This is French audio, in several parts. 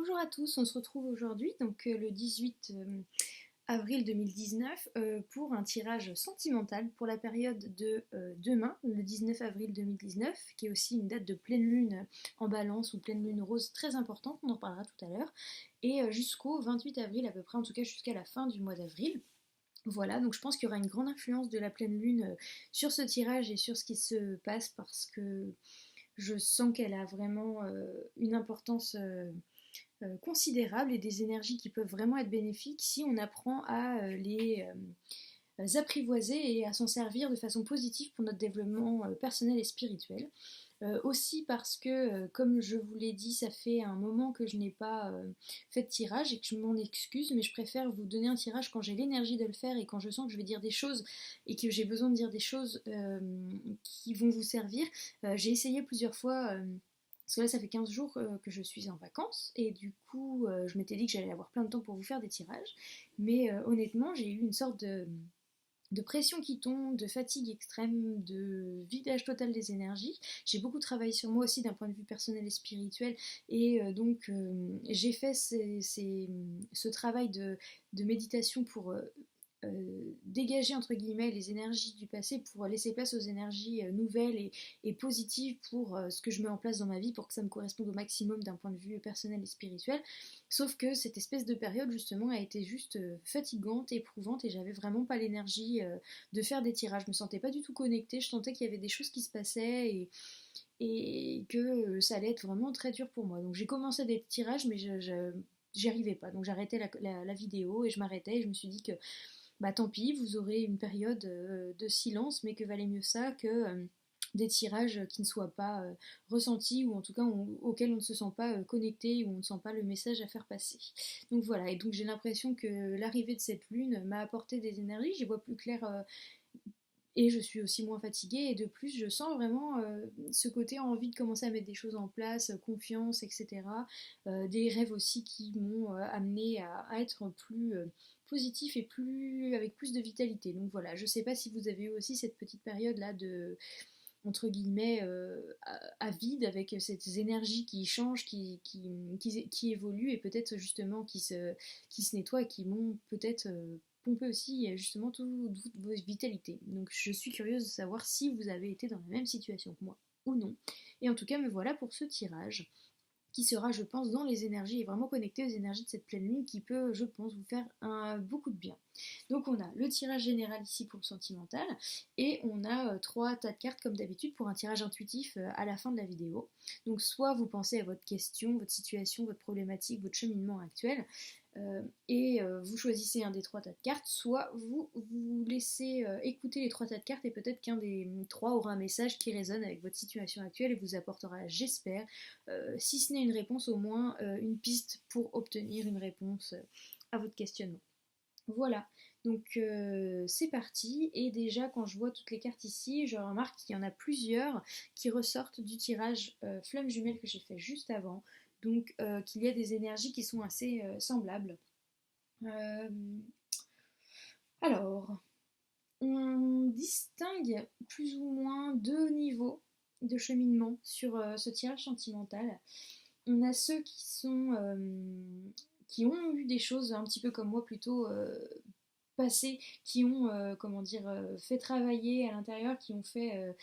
Bonjour à tous, on se retrouve aujourd'hui, donc le 18 avril 2019, pour un tirage sentimental pour la période de demain, le 19 avril 2019, qui est aussi une date de pleine lune en balance ou pleine lune rose très importante, on en parlera tout à l'heure, et jusqu'au 28 avril à peu près, en tout cas jusqu'à la fin du mois d'avril. Voilà, donc je pense qu'il y aura une grande influence de la pleine lune sur ce tirage et sur ce qui se passe parce que je sens qu'elle a vraiment une importance considérables et des énergies qui peuvent vraiment être bénéfiques si on apprend à les apprivoiser et à s'en servir de façon positive pour notre développement personnel et spirituel. Aussi parce que, comme je vous l'ai dit, ça fait un moment que je n'ai pas fait de tirage et que je m'en excuse, mais je préfère vous donner un tirage quand j'ai l'énergie de le faire et quand je sens que je vais dire des choses et que j'ai besoin de dire des choses qui vont vous servir. J'ai essayé plusieurs fois. Parce que là, ça fait 15 jours que je suis en vacances et du coup, je m'étais dit que j'allais avoir plein de temps pour vous faire des tirages. Mais honnêtement, j'ai eu une sorte de pression qui tombe, de fatigue extrême, de vidage total des énergies. J'ai beaucoup travaillé sur moi aussi d'un point de vue personnel et spirituel et j'ai fait ce travail de méditation pour dégager entre guillemets les énergies du passé pour laisser place aux énergies nouvelles et positives pour ce que je mets en place dans ma vie pour que ça me corresponde au maximum d'un point de vue personnel et spirituel. Sauf que cette espèce de période justement a été juste fatigante, éprouvante et j'avais vraiment pas l'énergie de faire des tirages. Je me sentais pas du tout connectée, je sentais qu'il y avait des choses qui se passaient et que ça allait être vraiment très dur pour moi. Donc j'ai commencé des tirages mais j'y arrivais pas. Donc j'arrêtais la vidéo et je m'arrêtais et je me suis dit que bah tant pis, vous aurez une période de silence, mais que valait mieux ça que des tirages qui ne soient pas ressentis ou en tout cas auxquels on ne se sent pas connecté ou on ne sent pas le message à faire passer. Donc voilà, et donc j'ai l'impression que l'arrivée de cette lune m'a apporté des énergies, j'y vois plus clair et je suis aussi moins fatiguée et de plus je sens vraiment ce côté envie de commencer à mettre des choses en place, confiance, etc. Des rêves aussi qui m'ont amené à être plus positif et plus avec plus de vitalité. Donc voilà, je sais pas si vous avez eu aussi cette petite période là de entre guillemets à vide avec ces énergies qui changent, qui évoluent et peut-être justement qui se nettoient et qui m'ont peut-être pompé aussi justement toute vos vitalités. Donc je suis curieuse de savoir si vous avez été dans la même situation que moi ou non. Et en tout cas me voilà pour ce tirage qui sera, je pense, dans les énergies et vraiment connecté aux énergies de cette pleine lune qui peut, je pense, vous faire beaucoup de bien. Donc on a le tirage général ici pour le sentimental et on a trois tas de cartes comme d'habitude pour un tirage intuitif à la fin de la vidéo. Donc soit vous pensez à votre question, votre situation, votre problématique, votre cheminement actuel, vous choisissez un des trois tas de cartes, soit vous laissez écouter les trois tas de cartes et peut-être qu'un des trois aura un message qui résonne avec votre situation actuelle et vous apportera, j'espère, si ce n'est une réponse, au moins une piste pour obtenir une réponse à votre questionnement. Voilà, donc c'est parti. Et déjà, quand je vois toutes les cartes ici, je remarque qu'il y en a plusieurs qui ressortent du tirage flamme jumelle que j'ai fait juste avant. Donc qu'il y a des énergies qui sont assez semblables. Euh, alors, on distingue plus ou moins deux niveaux de cheminement sur ce tirage sentimental. On a ceux qui ont eu des choses un petit peu comme moi plutôt passées, qui ont comment dire fait travailler à l'intérieur, qui ont fait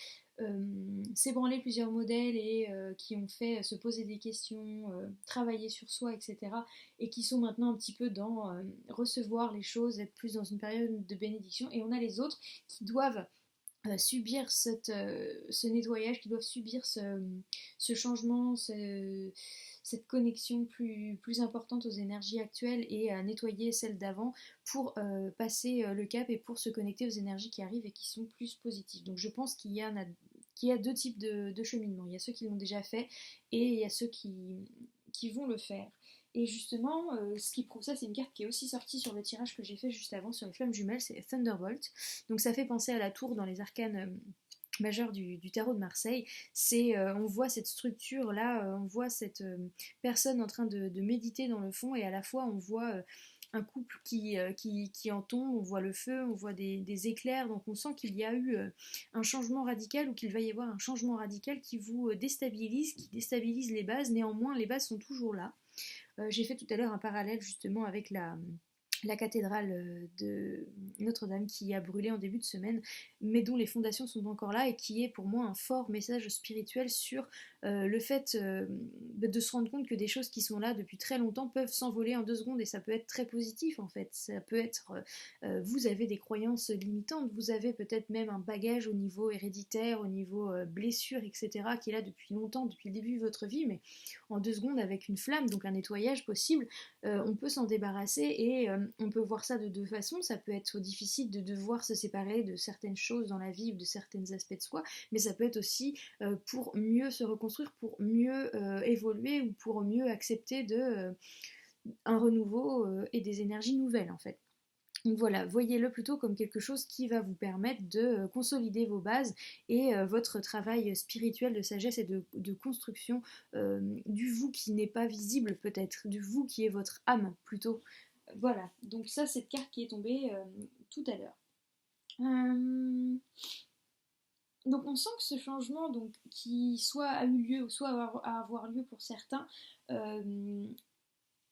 s'ébranler plusieurs modèles et qui ont fait se poser des questions, travailler sur soi, etc. Et qui sont maintenant un petit peu dans recevoir les choses, être plus dans une période de bénédiction. Et on a les autres qui doivent subir ce nettoyage, qui doivent subir ce changement, cette connexion plus importante aux énergies actuelles et à nettoyer celles d'avant pour passer le cap et pour se connecter aux énergies qui arrivent et qui sont plus positives. Donc je pense qu'il y a deux types de cheminement. Il y a ceux qui l'ont déjà fait et il y a ceux qui vont le faire. Et justement, ce qui prouve ça, c'est une carte qui est aussi sortie sur le tirage que j'ai fait juste avant sur les flammes jumelles, c'est Thunderbolt. Donc ça fait penser à la tour dans les arcanes majeures du tarot de Marseille. On voit cette structure là, on voit cette personne en train de méditer dans le fond et à la fois on voit un couple qui en tombe, on voit le feu, on voit des éclairs, donc on sent qu'il y a eu un changement radical ou qu'il va y avoir un changement radical qui vous déstabilise, qui déstabilise les bases. Néanmoins, les bases sont toujours là. J'ai fait tout à l'heure un parallèle justement avec la cathédrale de Notre-Dame qui a brûlé en début de semaine, mais dont les fondations sont encore là et qui est pour moi un fort message spirituel sur le fait de se rendre compte que des choses qui sont là depuis très longtemps peuvent s'envoler en 2 secondes et ça peut être très positif en fait. Ça peut être, vous avez des croyances limitantes, vous avez peut-être même un bagage au niveau héréditaire, au niveau blessure, etc. qui est là depuis longtemps, depuis le début de votre vie, mais en 2 secondes avec une flamme, donc un nettoyage possible, on peut s'en débarrasser et on peut voir ça de 2 façons. Ça peut être difficile de devoir se séparer de certaines choses dans la vie ou de certains aspects de soi, mais ça peut être aussi pour mieux se reconstruire, pour mieux évoluer ou pour mieux accepter un renouveau et des énergies nouvelles en fait. Donc voilà, voyez-le plutôt comme quelque chose qui va vous permettre de consolider vos bases et votre travail spirituel de sagesse et de construction du vous qui n'est pas visible peut-être, du vous qui est votre âme plutôt. Voilà, donc ça, cette carte qui est tombée tout à l'heure. Donc on sent que ce changement, donc, qui soit a eu lieu ou soit à avoir lieu pour certains,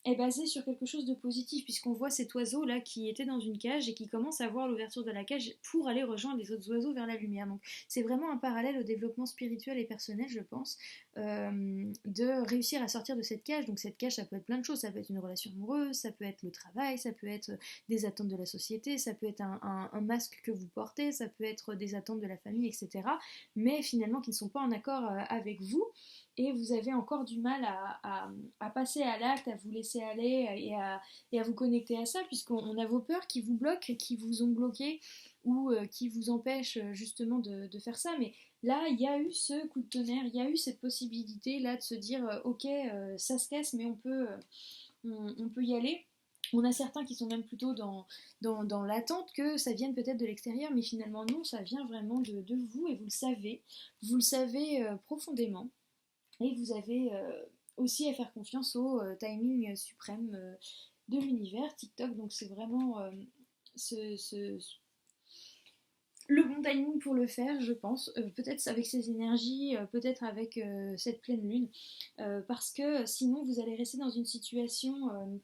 est basé sur quelque chose de positif, puisqu'on voit cet oiseau là qui était dans une cage et qui commence à voir l'ouverture de la cage pour aller rejoindre les autres oiseaux vers la lumière. Donc c'est vraiment un parallèle au développement spirituel et personnel, je pense, de réussir à sortir de cette cage. Donc cette cage, ça peut être plein de choses, ça peut être une relation amoureuse, ça peut être le travail, ça peut être des attentes de la société, ça peut être un masque que vous portez, ça peut être des attentes de la famille, etc. Mais finalement qui ne sont pas en accord avec vous et vous avez encore du mal à passer à l'acte, à vous laisser aller et à vous connecter à ça, puisqu'on a vos peurs qui vous bloquent, qui vous ont bloqué ou qui vous empêchent justement de faire ça. Mais là, il y a eu ce coup de tonnerre, il y a eu cette possibilité là de se dire ok, ça se casse, mais on peut y aller. On a certains qui sont même plutôt dans l'attente que ça vienne peut-être de l'extérieur, mais finalement non, ça vient vraiment de vous et vous le savez profondément. Et vous avez aussi à faire confiance au timing suprême de l'univers, TikTok. Donc c'est vraiment ce, ce- le bon timing pour le faire, je pense. Peut-être avec ces énergies, peut-être avec cette pleine lune. Parce que sinon, vous allez rester dans une situation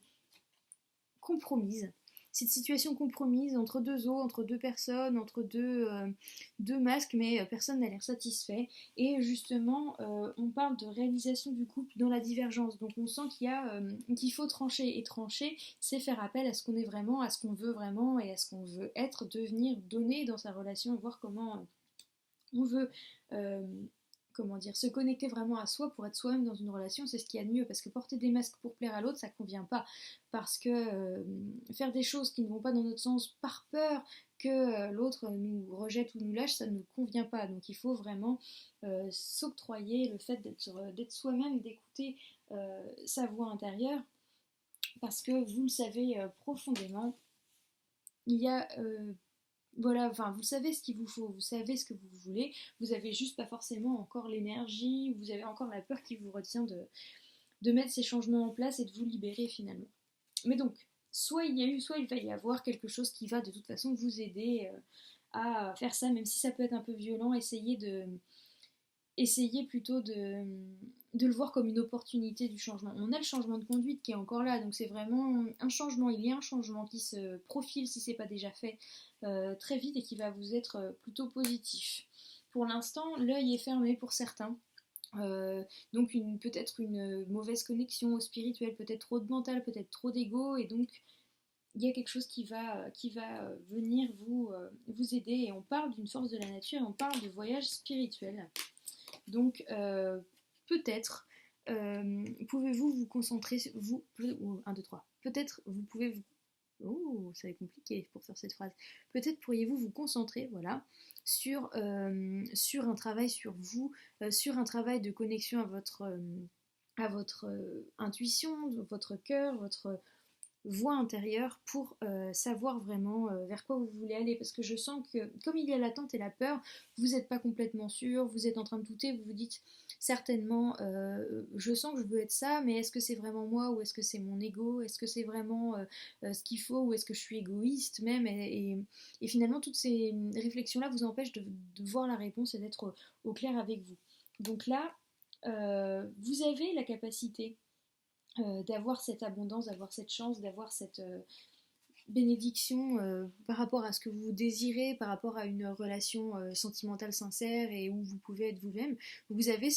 compromise. Cette situation compromise entre 2 eaux, entre 2 personnes, entre deux masques, mais personne n'a l'air satisfait. Et justement, on parle de réalisation du couple dans la divergence. Donc on sent qu'il faut trancher. Et trancher, c'est faire appel à ce qu'on est vraiment, à ce qu'on veut vraiment et à ce qu'on veut être, devenir, donner dans sa relation, voir comment on veut euh, comment dire, se connecter vraiment à soi pour être soi-même dans une relation, c'est ce qu'il y a de mieux, parce que porter des masques pour plaire à l'autre, ça convient pas, parce que faire des choses qui ne vont pas dans notre sens par peur que l'autre nous rejette ou nous lâche, ça ne nous convient pas, donc il faut vraiment s'octroyer le fait d'être soi-même, d'écouter sa voix intérieure, parce que vous le savez profondément, il y a voilà, enfin, vous savez ce qu'il vous faut, vous savez ce que vous voulez, vous avez juste pas forcément encore l'énergie, vous avez encore la peur qui vous retient de mettre ces changements en place et de vous libérer finalement. Mais donc, soit il y a eu, soit il va y avoir quelque chose qui va de toute façon vous aider à faire ça, même si ça peut être un peu violent, essayez plutôt de le voir comme une opportunité du changement. On a le changement de conduite qui est encore là, donc c'est vraiment un changement. Il y a un changement qui se profile si c'est pas déjà fait très vite et qui va vous être plutôt positif. Pour l'instant, l'œil est fermé pour certains. Donc peut-être une mauvaise connexion au spirituel, peut-être trop de mental, peut-être trop d'ego, et donc il y a quelque chose qui va venir vous aider. Et on parle d'une force de la nature, et on parle de voyage spirituel. Donc peut-être pouvez-vous vous concentrer, vous, 1, 2, 3, peut-être vous pouvez vous... Oh, ça va être compliqué pour faire cette phrase. Peut-être pourriez-vous vous concentrer, voilà, sur un travail sur vous, sur un travail de connexion à votre intuition, votre cœur, votre voix intérieure pour savoir vraiment vers quoi vous voulez aller, parce que je sens que comme il y a l'attente et la peur, vous n'êtes pas complètement sûr, vous êtes en train de douter, vous vous dites certainement je sens que je veux être ça, mais est-ce que c'est vraiment moi ou est-ce que c'est mon ego, est-ce que c'est vraiment ce qu'il faut ou est-ce que je suis égoïste même, et finalement toutes ces réflexions là vous empêchent de voir la réponse et d'être au clair avec vous. Donc là vous avez la capacité d'avoir cette abondance, d'avoir cette chance, d'avoir cette bénédiction par rapport à ce que vous désirez, par rapport à une relation sentimentale sincère et où vous pouvez être vous-même. Vous avez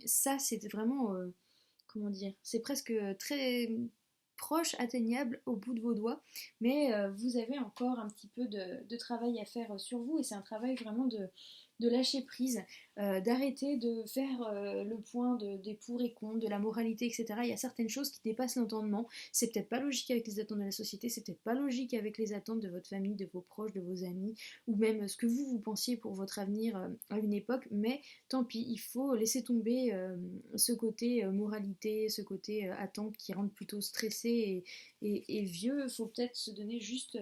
ça c'est vraiment, comment dire, c'est presque très proche, atteignable au bout de vos doigts, mais vous avez encore un petit peu de travail à faire sur vous et c'est un travail vraiment de lâcher prise, d'arrêter de faire le point des pour et contre, de la moralité, etc. Il y a certaines choses qui dépassent l'entendement. C'est peut-être pas logique avec les attentes de la société, c'est peut-être pas logique avec les attentes de votre famille, de vos proches, de vos amis, ou même ce que vous pensiez pour votre avenir à une époque, mais tant pis, il faut laisser tomber ce côté moralité, ce côté attente qui rend plutôt stressé et vieux. Il faut peut-être se donner juste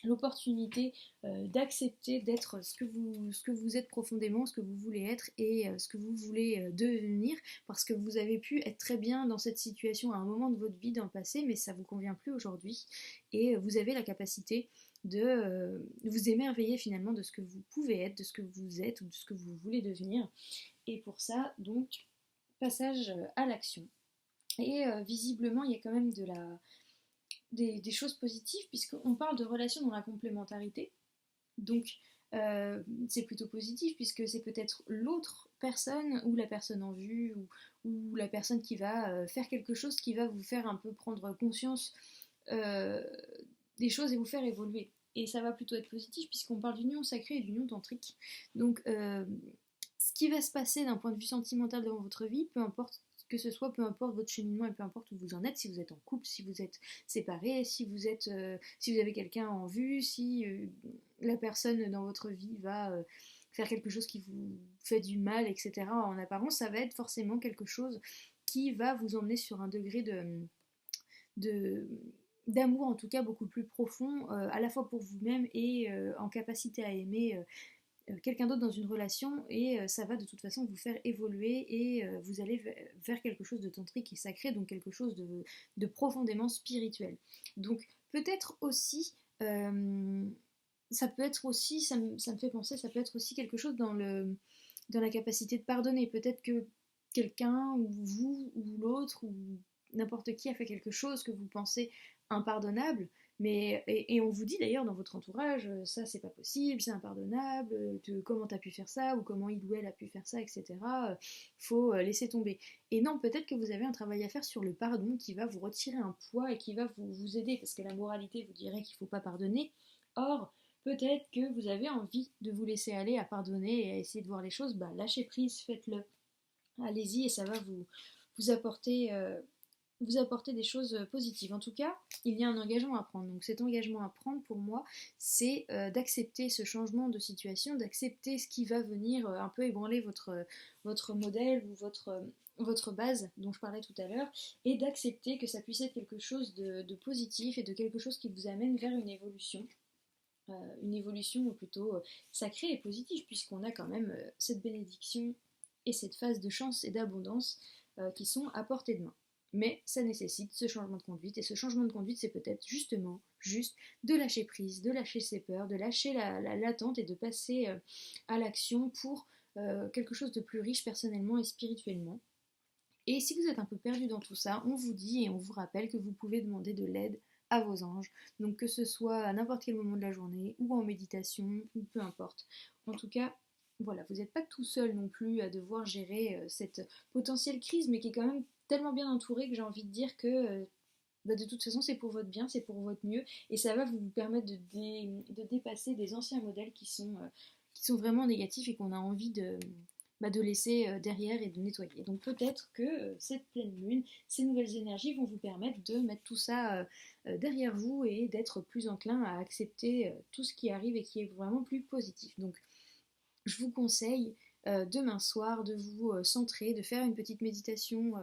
l'opportunité d'accepter d'être ce que vous êtes profondément, ce que vous voulez être et ce que vous voulez devenir, parce que vous avez pu être très bien dans cette situation à un moment de votre vie dans le passé, mais ça vous convient plus aujourd'hui, et vous avez la capacité de vous émerveiller finalement de ce que vous pouvez être, de ce que vous êtes ou de ce que vous voulez devenir. Et pour ça, donc, passage à l'action. Et visiblement, il y a quand même des choses positives, puisqu'on parle de relations dans la complémentarité. Donc, c'est plutôt positif, puisque c'est peut-être l'autre personne, ou la personne en vue, ou la personne qui va faire quelque chose qui va vous faire un peu prendre conscience euh, des choses et vous faire évoluer. Et ça va plutôt être positif, puisqu'on parle d'union sacrée et d'union tantrique. Donc, ce qui va se passer d'un point de vue sentimental dans votre vie, peu importe que ce soit, peu importe votre cheminement et peu importe où vous en êtes, si vous êtes en couple, si vous êtes séparé, si vous avez quelqu'un en vue, si la personne dans votre vie va faire quelque chose qui vous fait du mal, etc. En apparence, ça va être forcément quelque chose qui va vous emmener sur un degré de d'amour en tout cas beaucoup plus profond, à la fois pour vous-même et en capacité à aimer quelqu'un d'autre dans une relation, et ça va de toute façon vous faire évoluer et vous allez vers quelque chose de tantrique et sacré, donc quelque chose de profondément spirituel. Donc peut-être aussi, ça peut être aussi, ça me fait penser, ça peut être aussi quelque chose dans la capacité de pardonner. Peut-être que quelqu'un, ou vous, ou l'autre, ou n'importe qui a fait quelque chose que vous pensez impardonnable, et on vous dit d'ailleurs dans votre entourage, ça c'est pas possible, c'est impardonnable, comment t'as pu faire ça, ou comment il ou elle a pu faire ça, etc. Faut laisser tomber. Et non, peut-être que vous avez un travail à faire sur le pardon qui va vous retirer un poids et qui va vous aider, parce que la moralité vous dirait qu'il faut pas pardonner. Or, peut-être que vous avez envie de vous laisser aller à pardonner et à essayer de voir les choses, bah lâchez prise, faites-le. Allez-y et ça va vous apporter vous apporter des choses positives. En tout cas, il y a un engagement à prendre. Donc cet engagement à prendre pour moi, c'est d'accepter ce changement de situation, d'accepter ce qui va venir un peu ébranler votre modèle ou votre base dont je parlais tout à l'heure, et d'accepter que ça puisse être quelque chose de positif et de quelque chose qui vous amène vers une évolution plutôt sacrée et positive, puisqu'on a quand même cette bénédiction et cette phase de chance et d'abondance qui sont à portée de main. Mais ça nécessite ce changement de conduite, et ce changement de conduite, c'est peut-être justement juste de lâcher prise, de lâcher ses peurs, de lâcher l'attente et de passer à l'action pour quelque chose de plus riche personnellement et spirituellement. Et si vous êtes un peu perdu dans tout ça, on vous dit et on vous rappelle que vous pouvez demander de l'aide à vos anges, donc que ce soit à n'importe quel moment de la journée, ou en méditation, ou peu importe. En tout cas, voilà, vous n'êtes pas tout seul non plus à devoir gérer cette potentielle crise, mais qui est quand même tellement bien entourée que j'ai envie de dire que bah, de toute façon c'est pour votre bien, c'est pour votre mieux, et ça va vous permettre de dépasser des anciens modèles qui sont vraiment négatifs et qu'on a envie de laisser derrière et de nettoyer. Donc peut-être que cette pleine lune, ces nouvelles énergies vont vous permettre de mettre tout ça derrière vous et d'être plus enclin à accepter tout ce qui arrive et qui est vraiment plus positif. Donc je vous conseille demain soir de vous centrer, de faire une petite méditation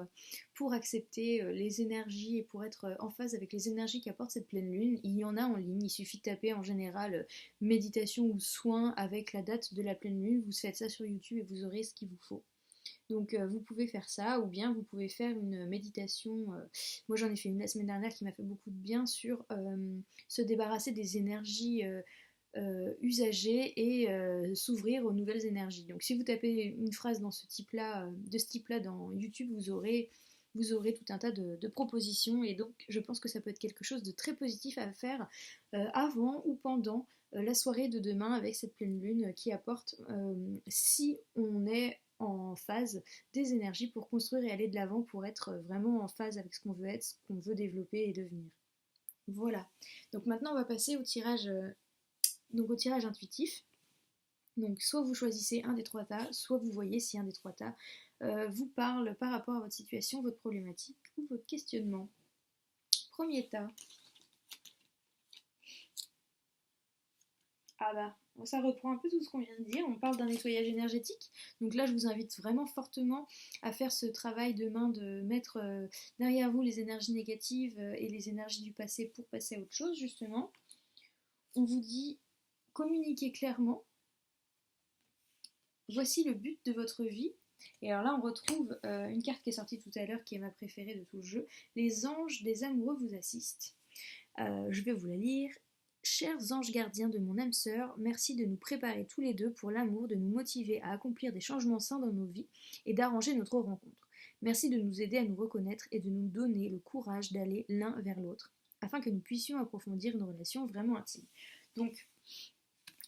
pour accepter les énergies et pour être en phase avec les énergies qu'apporte cette pleine lune. Il y en a en ligne, il suffit de taper en général méditation ou soin avec la date de la pleine lune, vous faites ça sur YouTube et vous aurez ce qu'il vous faut. Donc vous pouvez faire ça, ou bien vous pouvez faire une méditation, moi j'en ai fait une la semaine dernière qui m'a fait beaucoup de bien, sur se débarrasser des énergies usagées et s'ouvrir aux nouvelles énergies. Donc si vous tapez une phrase dans de ce type-là dans YouTube, vous aurez vous aurez tout un tas de propositions et donc je pense que ça peut être quelque chose de très positif à faire avant ou pendant la soirée de demain avec cette pleine lune qui apporte, si on est en phase, des énergies pour construire et aller de l'avant, pour être vraiment en phase avec ce qu'on veut être, ce qu'on veut développer et devenir. Voilà. Donc maintenant on va passer au tirage intuitif. Donc soit vous choisissez un des trois tas, soit vous voyez si un des trois tas vous parle par rapport à votre situation, votre problématique ou votre questionnement. Premier tas. Ah bah, ça reprend un peu tout ce qu'on vient de dire, on parle d'un nettoyage énergétique. Donc là, je vous invite vraiment fortement à faire ce travail demain de mettre derrière vous les énergies négatives et les énergies du passé pour passer à autre chose, justement. On vous dit communiquez clairement. Voici le but de votre vie. Et alors là, on retrouve une carte qui est sortie tout à l'heure, qui est ma préférée de tout le jeu. Les anges des amoureux vous assistent. Je vais vous la lire. Chers anges gardiens de mon âme sœur, merci de nous préparer tous les deux pour l'amour, de nous motiver à accomplir des changements sains dans nos vies et d'arranger notre rencontre. Merci de nous aider à nous reconnaître et de nous donner le courage d'aller l'un vers l'autre, afin que nous puissions approfondir une relation vraiment intime. Donc,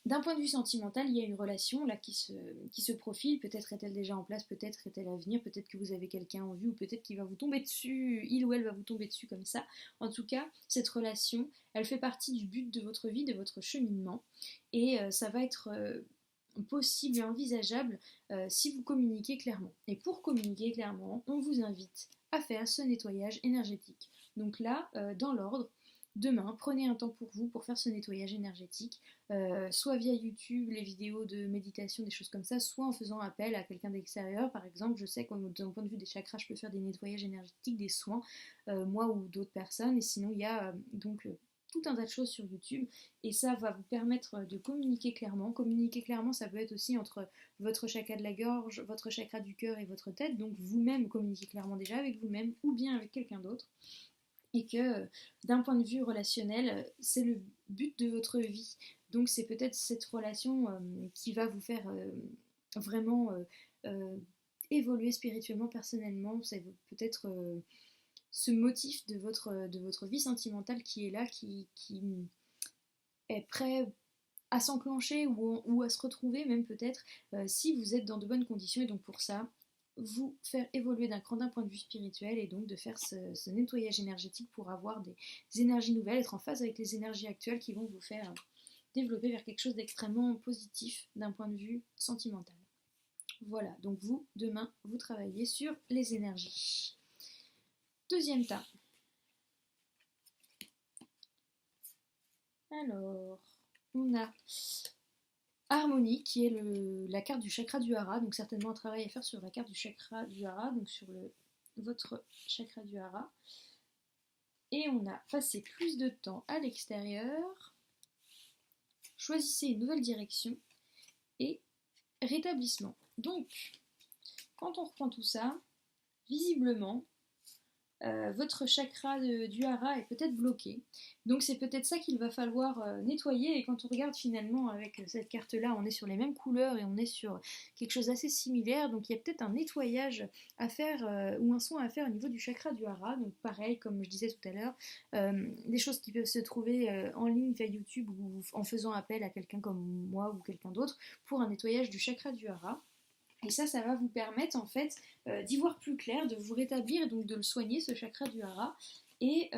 d'un point de vue sentimental, il y a une relation là qui se profile. Peut-être est-elle déjà en place, peut-être est-elle à venir, peut-être que vous avez quelqu'un en vue, ou peut-être qu'il va vous tomber dessus, il ou elle va vous tomber dessus comme ça. En tout cas, cette relation, elle fait partie du but de votre vie, de votre cheminement, et ça va être possible et envisageable si vous communiquez clairement. Et pour communiquer clairement, on vous invite à faire ce nettoyage énergétique. Donc là, dans l'ordre, demain, prenez un temps pour vous pour faire ce nettoyage énergétique, soit via YouTube, les vidéos de méditation, des choses comme ça, soit en faisant appel à quelqu'un d'extérieur. Par exemple, je sais qu'au point de vue des chakras, je peux faire des nettoyages énergétiques, des soins, moi ou d'autres personnes. Et sinon, il y a tout un tas de choses sur YouTube et ça va vous permettre de communiquer clairement. Communiquer clairement, ça peut être aussi entre votre chakra de la gorge, votre chakra du cœur et votre tête. Donc vous-même communiquez clairement déjà avec vous-même ou bien avec quelqu'un d'autre. Et que d'un point de vue relationnel, c'est le but de votre vie. Donc c'est peut-être cette relation qui va vous faire vraiment évoluer spirituellement, personnellement. C'est peut-être ce motif de votre vie sentimentale qui est là, qui est prêt à s'enclencher ou à se retrouver même peut-être si vous êtes dans de bonnes conditions. Et donc pour ça, vous faire évoluer d'un point de vue spirituel et donc de faire ce nettoyage énergétique pour avoir des énergies nouvelles, être en phase avec les énergies actuelles qui vont vous faire développer vers quelque chose d'extrêmement positif d'un point de vue sentimental. Voilà, donc vous, demain, vous travaillez sur les énergies. Deuxième tas. Alors, on a Harmonie qui est la carte du chakra du hara, donc certainement un travail à faire sur la carte du chakra du hara, donc sur votre chakra du hara. Et on a passé plus de temps à l'extérieur. Choisissez une nouvelle direction et rétablissement. Donc, quand on reprend tout ça, visiblement, votre chakra du hara est peut-être bloqué. Donc c'est peut-être ça qu'il va falloir nettoyer. Et quand on regarde finalement avec cette carte-là, on est sur les mêmes couleurs et on est sur quelque chose d'assez similaire. Donc il y a peut-être un nettoyage à faire ou un soin à faire au niveau du chakra du hara. Donc pareil, comme je disais tout à l'heure, des choses qui peuvent se trouver en ligne via YouTube ou en faisant appel à quelqu'un comme moi ou quelqu'un d'autre pour un nettoyage du chakra du hara. Et ça va vous permettre en fait d'y voir plus clair, de vous rétablir et donc de le soigner, ce chakra du hara. Et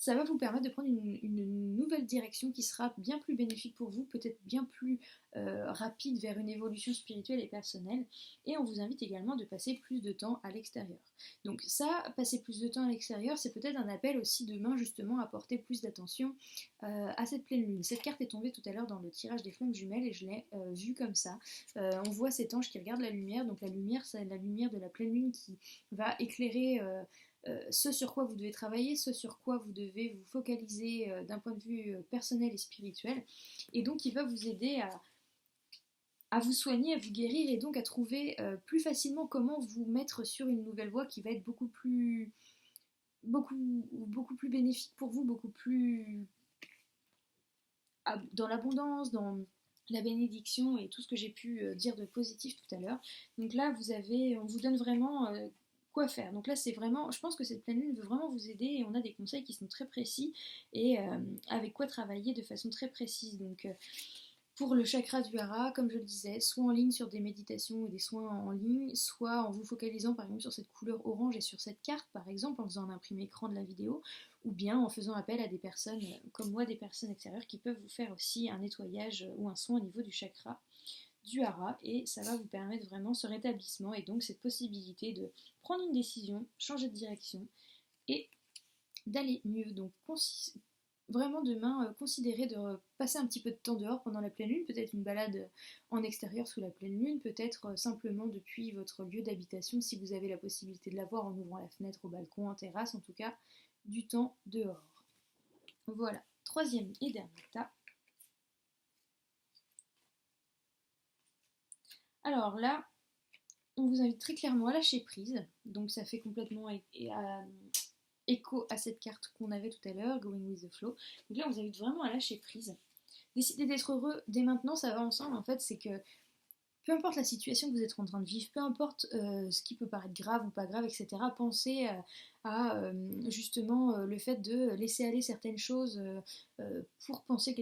ça va vous permettre de prendre une nouvelle direction qui sera bien plus bénéfique pour vous, peut-être bien plus rapide vers une évolution spirituelle et personnelle. Et on vous invite également de passer plus de temps à l'extérieur. Donc ça, passer plus de temps à l'extérieur, c'est peut-être un appel aussi demain justement à porter plus d'attention à cette pleine lune. Cette carte est tombée tout à l'heure dans le tirage des flammes jumelles et je l'ai vue comme ça. On voit cet ange qui regarde la lumière, donc la lumière, c'est la lumière de la pleine lune qui va éclairer ce sur quoi vous devez travailler, ce sur quoi vous devez vous focaliser d'un point de vue personnel et spirituel, et donc il va vous aider à vous soigner, à vous guérir, et donc à trouver plus facilement comment vous mettre sur une nouvelle voie qui va être beaucoup plus bénéfique pour vous, beaucoup plus dans l'abondance, dans la bénédiction et tout ce que j'ai pu dire de positif tout à l'heure. Donc là, on vous donne vraiment quoi faire. Donc là, c'est vraiment, je pense que cette pleine lune veut vraiment vous aider et on a des conseils qui sont très précis et avec quoi travailler de façon très précise. Donc pour le chakra du hara, comme je le disais, soit en ligne sur des méditations ou des soins en ligne, soit en vous focalisant par exemple sur cette couleur orange et sur cette carte par exemple en faisant un imprimé écran de la vidéo, ou bien en faisant appel à des personnes comme moi, des personnes extérieures qui peuvent vous faire aussi un nettoyage ou un soin au niveau du chakra du hara et ça va vous permettre vraiment ce rétablissement et donc cette possibilité de prendre une décision, changer de direction et d'aller mieux. Donc vraiment demain, considérez de passer un petit peu de temps dehors pendant la pleine lune, peut-être une balade en extérieur sous la pleine lune, peut-être simplement depuis votre lieu d'habitation si vous avez la possibilité de la voir en ouvrant la fenêtre au balcon, en terrasse, en tout cas du temps dehors. Voilà, troisième et dernier tas. Alors là, on vous invite très clairement à lâcher prise, donc ça fait complètement écho à cette carte qu'on avait tout à l'heure, Going with the Flow. Donc là, on vous invite vraiment à lâcher prise. Décider d'être heureux dès maintenant, ça va ensemble, en fait, c'est que peu importe la situation que vous êtes en train de vivre, peu importe ce qui peut paraître grave ou pas grave, etc., pensez à justement le fait de laisser aller certaines choses pour penser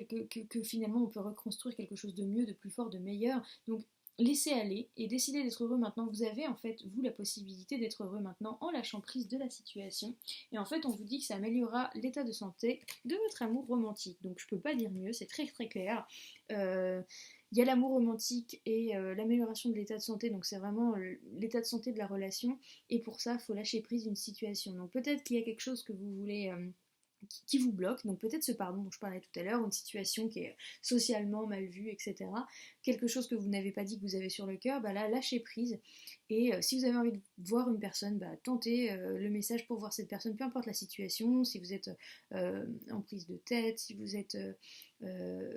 que finalement on peut reconstruire quelque chose de mieux, de plus fort, de meilleur. Donc laissez aller et décidez d'être heureux maintenant. Vous avez en fait, vous, la possibilité d'être heureux maintenant en lâchant prise de la situation. Et en fait, on vous dit que ça améliorera l'état de santé de votre amour romantique. Donc je peux pas dire mieux, c'est très très clair. Il y a l'amour romantique et l'amélioration de l'état de santé, donc c'est vraiment l'état de santé de la relation, et pour ça, il faut lâcher prise d'une situation. Donc peut-être qu'il y a quelque chose que vous voulez qui vous bloque, donc peut-être ce pardon dont je parlais tout à l'heure, une situation qui est socialement mal vue, etc. Quelque chose que vous n'avez pas dit que vous avez sur le cœur, bah là, lâchez prise. Et si vous avez envie de voir une personne, bah, tentez le message pour voir cette personne, peu importe la situation, si vous êtes en prise de tête, si vous êtes...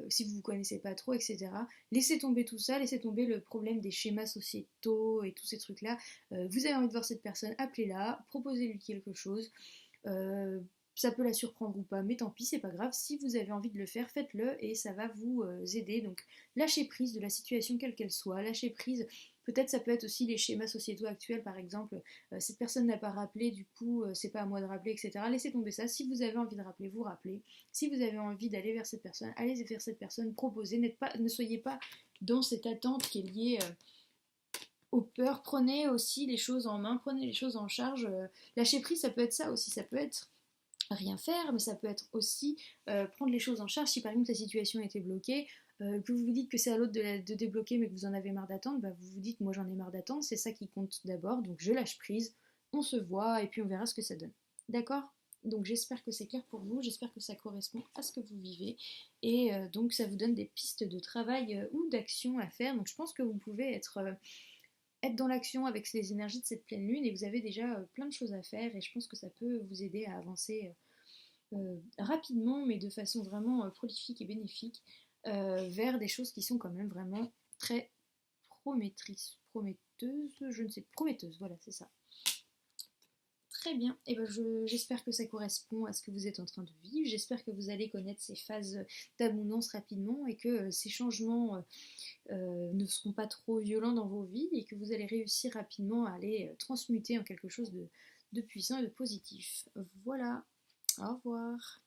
si vous ne vous connaissez pas trop, etc. Laissez tomber tout ça, laissez tomber le problème des schémas sociétaux et tous ces trucs-là. Vous avez envie de voir cette personne, appelez-la, proposez-lui quelque chose. Ça peut la surprendre ou pas, mais tant pis, c'est pas grave. Si vous avez envie de le faire, faites-le et ça va vous aider. Donc lâchez prise de la situation quelle qu'elle soit, lâchez prise. Peut-être ça peut être aussi les schémas sociétaux actuels, par exemple, cette personne n'a pas rappelé, du coup c'est pas à moi de rappeler, etc. Laissez tomber ça. Si vous avez envie de rappeler, vous rappelez. Si vous avez envie d'aller vers cette personne, allez vers cette personne, proposez. Ne soyez pas dans cette attente qui est liée aux peurs. Prenez aussi les choses en main, prenez les choses en charge. Lâcher prise, ça peut être ça aussi, ça peut être rien faire, mais ça peut être aussi prendre les choses en charge. Si par exemple la situation était bloquée, que vous vous dites que c'est à l'autre de débloquer, mais que vous en avez marre d'attendre, bah vous vous dites moi j'en ai marre d'attendre, c'est ça qui compte d'abord, donc je lâche prise, on se voit et puis on verra ce que ça donne. D'accord? Donc j'espère que c'est clair pour vous, j'espère que ça correspond à ce que vous vivez et donc ça vous donne des pistes de travail ou d'action à faire. Donc je pense que vous pouvez être dans l'action avec les énergies de cette pleine lune et vous avez déjà plein de choses à faire et je pense que ça peut vous aider à avancer rapidement mais de façon vraiment prolifique et bénéfique vers des choses qui sont quand même vraiment très prometteuses, je ne sais, prometteuses, voilà c'est ça. Très bien, et ben j'espère que ça correspond à ce que vous êtes en train de vivre, j'espère que vous allez connaître ces phases d'abondance rapidement et que ces changements ne seront pas trop violents dans vos vies et que vous allez réussir rapidement à les transmuter en quelque chose de puissant et de positif. Voilà, au revoir.